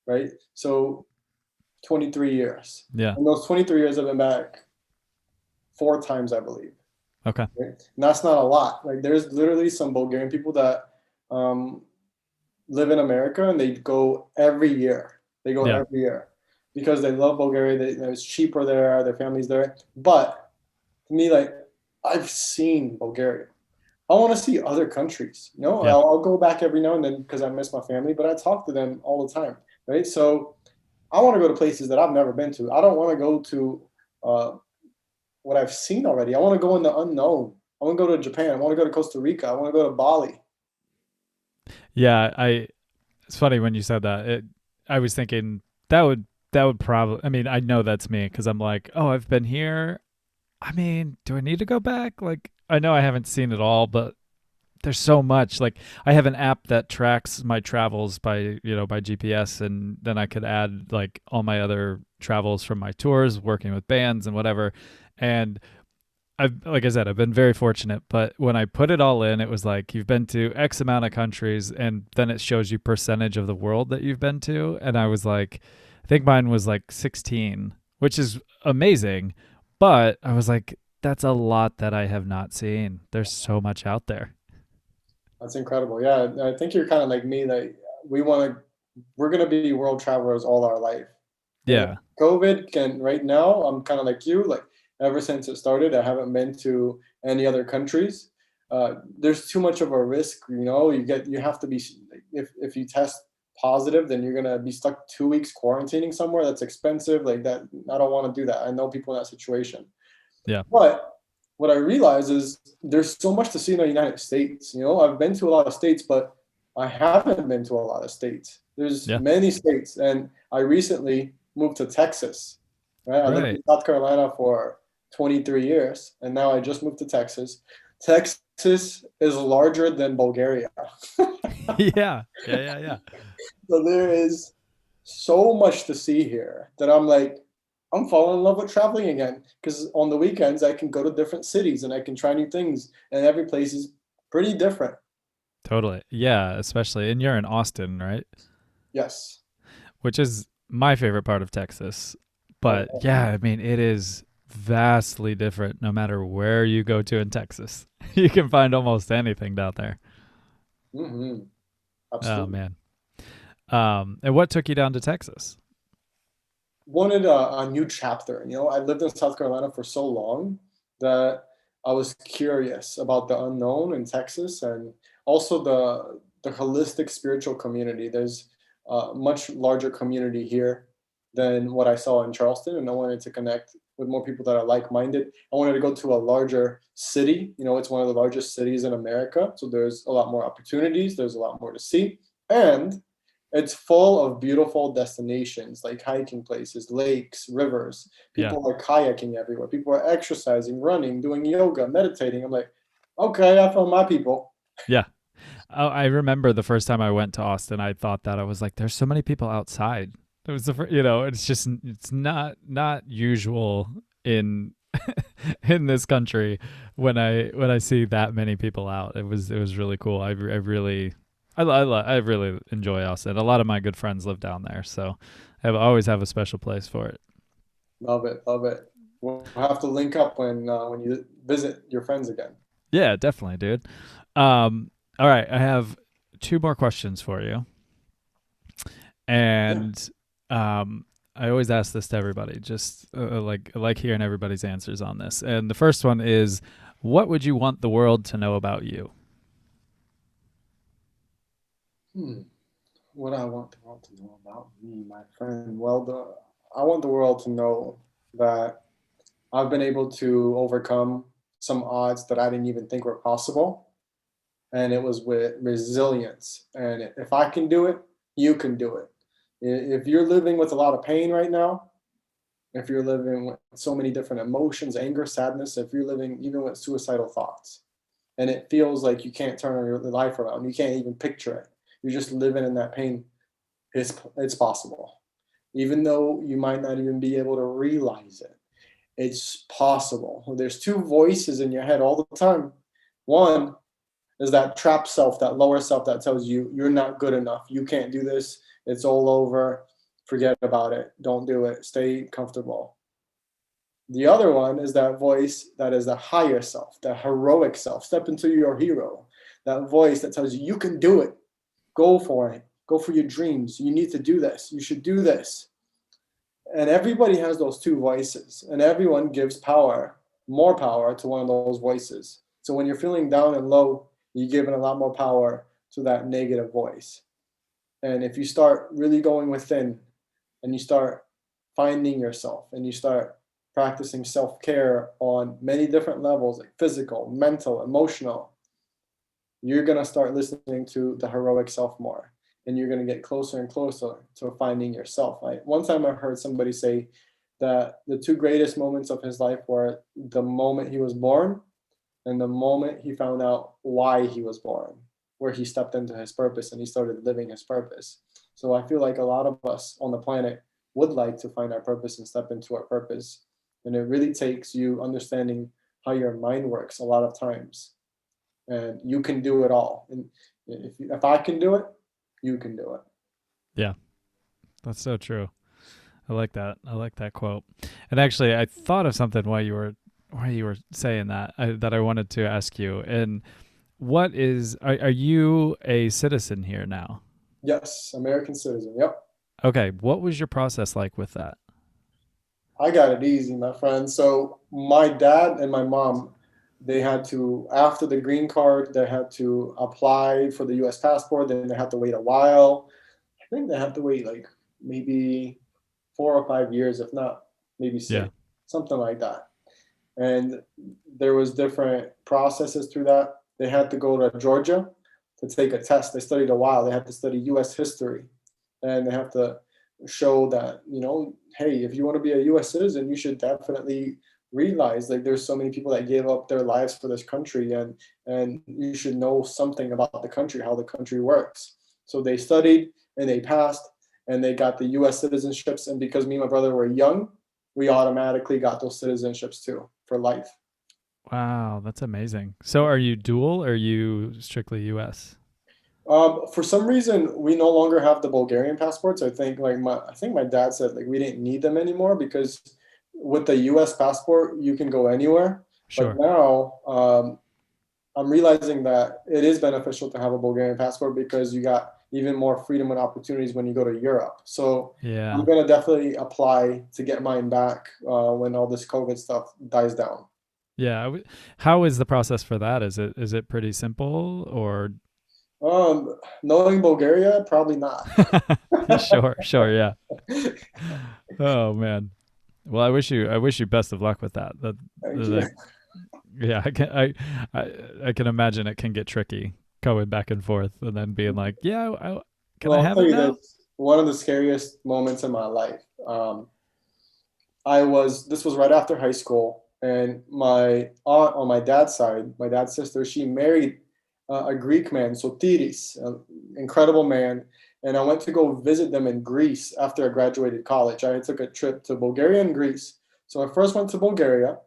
right? So 23 years. Yeah. And those 23 years I've been back four times, I believe. Okay. Right? And that's not a lot. Like there's literally some Bulgarian people that um, live in America and they go every year. They go Yeah. every year because they love Bulgaria. It's cheaper there. Their family's there. But to me, like I've seen Bulgaria. I want to see other countries. Yeah. I'll go back every now and then because I miss my family, but I talk to them all the time, right? So I want to go to places that I've never been to. I don't want to go to uh, what I've seen already. I want to go in the unknown. I want to go to Japan. I want to go to Costa Rica. I want to go to Bali. Yeah, it's funny when you said that. I was thinking that would probably, I mean, I know that's me cuz I'm like, "Oh, I've been here. I mean, do I need to go back?" Like I know I haven't seen it all, but there's so much. Like I have an app that tracks my travels by GPS, and then I could add like all my other travels from my tours, working with bands and whatever. And like I said, I've been very fortunate, but when I put it all in, it was like you've been to X amount of countries, and then it shows you percentage of the world that you've been to. And I was like, I think mine was like 16, which is amazing, but I was like, that's a lot that I have not seen. There's so much out there. That's incredible. Yeah, I think you're kind of like me. Like we want to, we're gonna be world travelers all our life. And Yeah, COVID can right now. I'm kind of like you. Like ever since it started, I haven't been to any other countries. There's too much of a risk. You have to be if you test positive, then you're gonna be stuck 2 weeks quarantining somewhere. That's expensive. Like that, I don't want to do that. I know people in that situation. yeah, But what I realize is there's so much to see in the United States. I've been to a lot of states, but I haven't been to a lot of states. There's yeah. many states, and I recently moved to Texas. Right, I lived in Right. South Carolina for 23 years, and now I just moved to Texas. Texas is larger than Bulgaria. Yeah, yeah, yeah, yeah. So there is so much to see here that I'm like, I'm falling in love with traveling again because on the weekends I can go to different cities and I can try new things, and every place is pretty different. Totally. Yeah, especially, and you're in Austin, right? Yes. Which is my favorite part of Texas. But Oh, yeah, I mean, it is vastly different no matter where you go to in Texas. You can find almost anything down there. Oh absolutely. man. And what took you down to Texas? Wanted a new chapter. I lived in South Carolina for so long that I was curious about the unknown in Texas and also the holistic spiritual community. There's a much larger community here than what I saw in Charleston, and I wanted to connect with more people that are like-minded. I wanted to go to a larger city. It's one of the largest cities in America, so there's a lot more opportunities. There's a lot more to see, and it's full of beautiful destinations like hiking places, lakes, rivers. Yeah. People are kayaking everywhere. People are exercising, running, doing yoga, meditating. I'm like, okay, I found my people. Yeah. Oh, I remember the first time I went to Austin, I thought that I was like, there's so many people outside. It was it's just it's not usual in in this country when I see that many people out. It was really cool. I really enjoy Austin. A lot of my good friends live down there, so always have a special place for it. Love it, love it. We'll have to link up when you visit your friends again. Yeah, definitely, dude. All right, I have two more questions for you, Yeah. and I always ask this to everybody, just like hearing everybody's answers on this. And the first one is, what would you want the world to know about you? Hmm. What I want the world to know about me, my friend. Well, I want the world to know that I've been able to overcome some odds that I didn't even think were possible. And it was with resilience. And if I can do it, you can do it. If you're living with a lot of pain right now, if you're living with so many different emotions, anger, sadness, if you're living even with suicidal thoughts, and it feels like you can't turn your life around. You can't even picture it. You're just living in that pain. It's possible. Even though you might not even be able to realize it, it's possible. There's two voices in your head all the time. One is that trap self, that lower self that tells you you're not good enough. You can't do this. It's all over. Forget about it. Don't do it. Stay comfortable. The other one is that voice that is the higher self, the heroic self. Step into your hero. That voice that tells you you can do it. Go for it. Go for your dreams. You need to do this. You should do this. And everybody has those two voices, and everyone gives power, more power to one of those voices. So when you're feeling down and low, you're giving a lot more power to that negative voice. And if you start really going within and you start finding yourself and you start practicing self-care on many different levels, like physical, mental, emotional, you're going to start listening to the heroic self more, and you're going to get closer and closer to finding yourself. One time I heard somebody say that the two greatest moments of his life were the moment he was born and the moment he found out why he was born, where he stepped into his purpose and he started living his purpose. So I feel like a lot of us on the planet would like to find our purpose and step into our purpose. And it really takes you understanding how your mind works a lot of times. And you can do it all. And if I can do it, you can do it. Yeah, that's so true. I like that. I like that quote. And actually, I thought of something while you were saying that I wanted to ask you. And what is? Are you a citizen here now? Yes, American citizen. Yep. Okay. What was your process like with that? I got it easy, my friend. So my dad and my mom, they had to, after the green card, they had to apply for the U.S. passport. Then they had to wait a while. I think they have to wait like maybe 4 or 5 years, if not maybe Yeah. six, something like that. And there was different processes through that. They had to go to Georgia to take a test. They studied a while. They had to study U.S. history, and they have to show that, hey, if you want to be a U.S. citizen, you should definitely realize like there's so many people that gave up their lives for this country, and you should know something about the country, how the country works. So they studied and they passed and they got the U.S. citizenships. And because me and my brother were young, we automatically got those citizenships too for life. Wow, that's amazing. So, are you dual or are you strictly U.S.? For some reason, we no longer have the Bulgarian passports. I think my dad said like we didn't need them anymore because with the U.S. passport you can go anywhere. But Sure. now I'm realizing that it is beneficial to have a Bulgarian passport because you got even more freedom and opportunities when you go to Europe. So I'm Yeah. gonna definitely apply to get mine back when all this COVID stuff dies down. Yeah. How is the process for that? Is it pretty simple or? Knowing Bulgaria, probably not. Sure. Sure. Yeah. Oh man. Well, I wish you best of luck with that. Thank you. That yeah, I can imagine it can get tricky going back and forth and then being like, yeah, can Well, I I'll have tell it you now? this. One of the scariest moments in my life. This was right after high school, and my aunt on my dad's side, my dad's sister, she married a Greek man, Sotiris, an incredible man. And I went to go visit them in Greece after I graduated college. I took a trip to Bulgaria and Greece. So I first went to Bulgaria,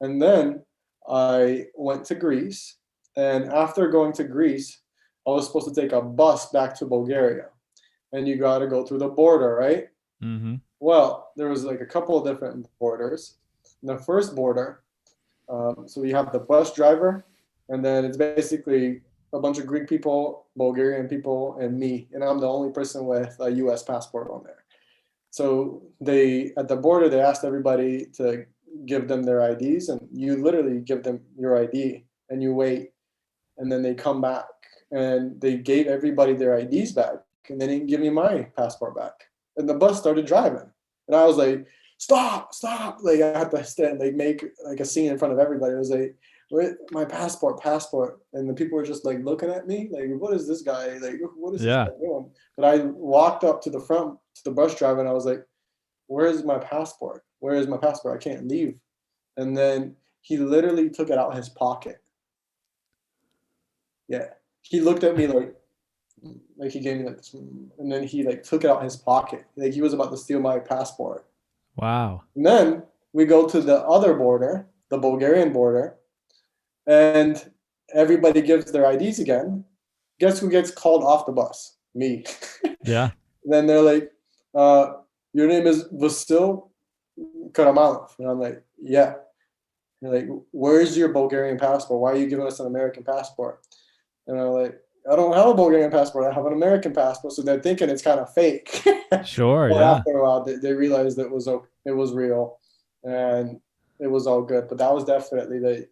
and then I went to Greece. And after going to Greece, I was supposed to take a bus back to Bulgaria. And you got to go through the border, right? Mm-hmm. Well, there was like a couple of different borders. In the first border, so you have the bus driver, and then it's basically a bunch of Greek people, Bulgarian people, and me, and I'm the only person with a U.S. passport on there. So they at the border they asked everybody to give them their IDs, and you literally give them your ID, and you wait, and then they come back, and they gave everybody their IDs back, and they didn't give me my passport back, and the bus started driving, and I was like, stop, stop, like I had to stand, like make like a scene in front of everybody. I was like, where my passport, and the people were just like looking at me like, what is this guy, like what is this Yeah. guy doing? But I walked up to the front to the bus driver, and I was like, where is my passport, where is my passport, I can't leave. And then he literally took it out of his pocket, Yeah. He looked at me like he gave me like this, and then he like took it out his pocket. Like he was about to steal my passport. Wow. And then we go to the other border, the Bulgarian border, and everybody gives their IDs again. Guess who gets called off the bus? Me. Yeah. Then they're like, your name is Vassil Karamanov. And I'm like, yeah. They're like, where's your Bulgarian passport? Why are you giving us an American passport? And I'm like, I don't have a Bulgarian passport. I have an American passport. So they're thinking it's kind of fake. Sure. But Yeah. after a while, they realized it was real, and it was all good. But that was definitely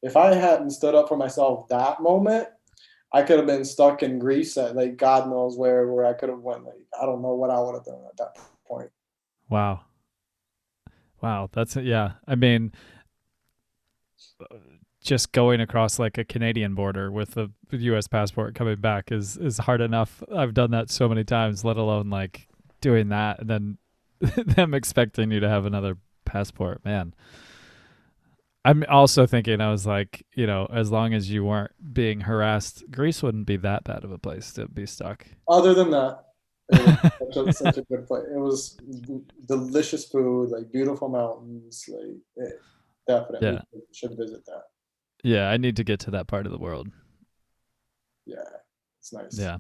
if I hadn't stood up for myself that moment, I could have been stuck in Greece at like God knows where I could have went. Like I don't know what I would have done at that point. Wow. Wow. That's it. Yeah. I mean, just going across like a Canadian border with a US passport coming back is hard enough. I've done that so many times, let alone like doing that and then them expecting you to have another passport. Man. I'm also thinking, I was like, as long as you weren't being harassed, Greece wouldn't be that bad of a place to be stuck. Other than that, it was such a good place. It was delicious food, like beautiful mountains. Definitely Yeah. should visit that. Yeah. I need to get to that part of the world. Yeah, it's nice. Yeah.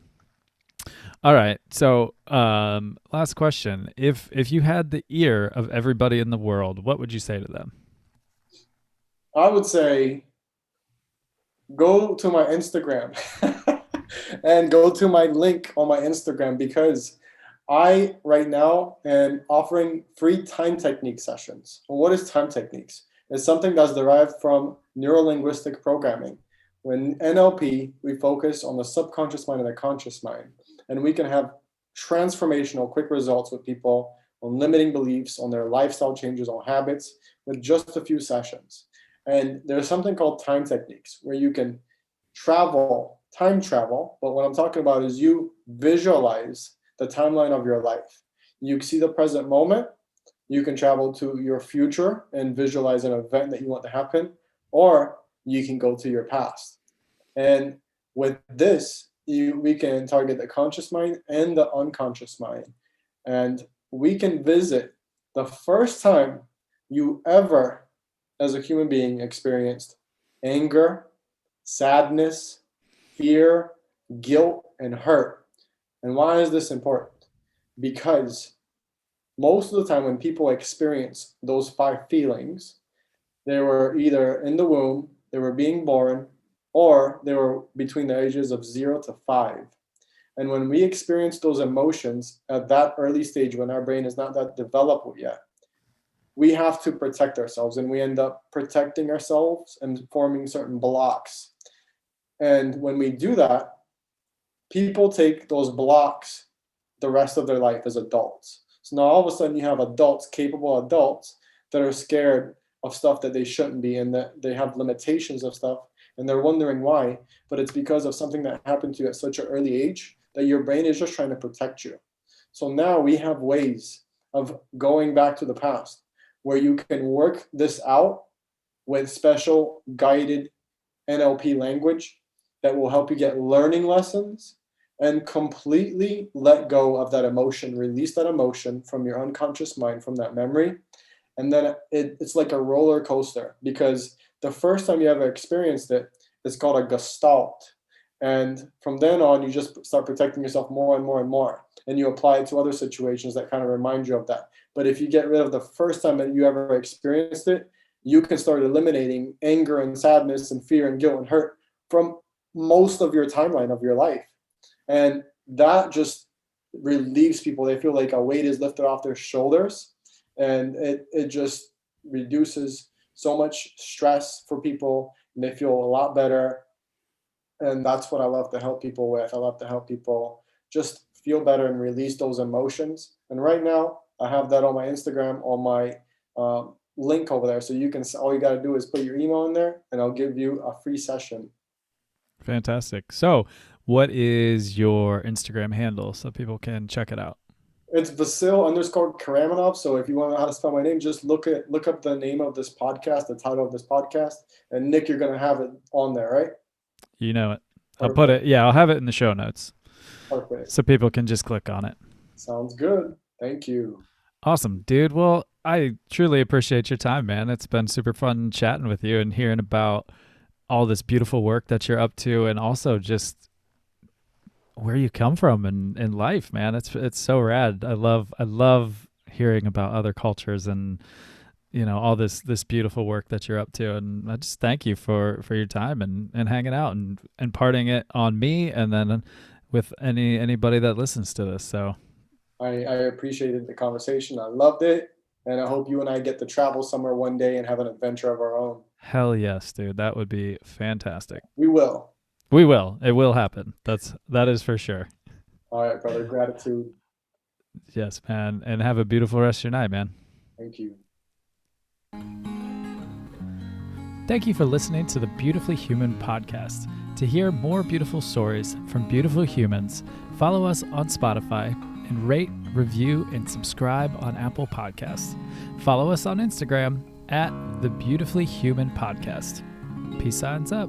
All right. So, last question. If you had the ear of everybody in the world, what would you say to them? I would say go to my Instagram and go to my link on my Instagram because I right now am offering free time technique sessions. And what is time techniques? It's something that's derived from neurolinguistic programming. When NLP, we focus on the subconscious mind and the conscious mind, and we can have transformational quick results with people on limiting beliefs, on their lifestyle changes, on habits with just a few sessions. And there's something called time techniques where you can time travel. But what I'm talking about is you visualize the timeline of your life. You see the present moment. You can travel to your future and visualize an event that you want to happen, or you can go to your past. And with this, we can target the conscious mind and the unconscious mind. And we can visit the first time you ever, as a human being, experienced anger, sadness, fear, guilt, and hurt. And why is this important? Because most of the time, when people experience those five feelings, they were either in the womb, they were being born, or they were between the ages of 0 to 5. And when we experience those emotions at that early stage, when our brain is not that developed yet, we have to protect ourselves, and we end up protecting ourselves and forming certain blocks. And when we do that, people take those blocks the rest of their life as adults. So now all of a sudden you have adults, capable adults, that are scared of stuff that they shouldn't be, and that they have limitations of stuff, and they're wondering why. But it's because of something that happened to you at such an early age that your brain is just trying to protect you. So now we have ways of going back to the past where you can work this out with special guided NLP language that will help you get learning lessons and completely let go of that emotion, release that emotion from your unconscious mind, from that memory. And then it's like a roller coaster, because the first time you ever experienced it, it's called a gestalt. And from then on, you just start protecting yourself more and more and more. And you apply it to other situations that kind of remind you of that. But if you get rid of the first time that you ever experienced it, you can start eliminating anger and sadness and fear and guilt and hurt from most of your timeline of your life. And that just relieves people. They feel like a weight is lifted off their shoulders, and it just reduces so much stress for people, and they feel a lot better. And that's what I love to help people with. I love to help people just feel better and release those emotions. And right now, I have that on my Instagram, on my link over there. So you can, all you got to do is put your email in there, and I'll give you a free session. Fantastic. So, what is your Instagram handle so people can check it out? It's Vassil_Karamanov. So if you want to know how to spell my name, just look up the name of this podcast, the title of this podcast, and Nick, you're gonna have it on there, right? You know it. I'll Perfect. put it. Yeah, I'll have it in the show notes Perfect. so people can just click on it. Sounds good. Thank you. Awesome, dude. Well, I truly appreciate your time, man. It's been super fun chatting with you and hearing about all this beautiful work that you're up to, and also just where you come from in life, man. It's so rad. I love hearing about other cultures and all this beautiful work that you're up to. And I just thank you for your time and hanging out and imparting it on me and then with anybody that listens to this. So I appreciated the conversation. I loved it. And I hope you and I get to travel somewhere one day and have an adventure of our own. hell yes, dude. That would be fantastic. We will. We will. It will happen. That is for sure. All right, brother. Gratitude. Yes, man. And have a beautiful rest of your night, man. Thank you. Thank you for listening to the Beautifully Human podcast. To hear more beautiful stories from beautiful humans, follow us on Spotify and rate, review, and subscribe on Apple Podcasts. Follow us on Instagram at the Beautifully Human Podcast. Peace signs up.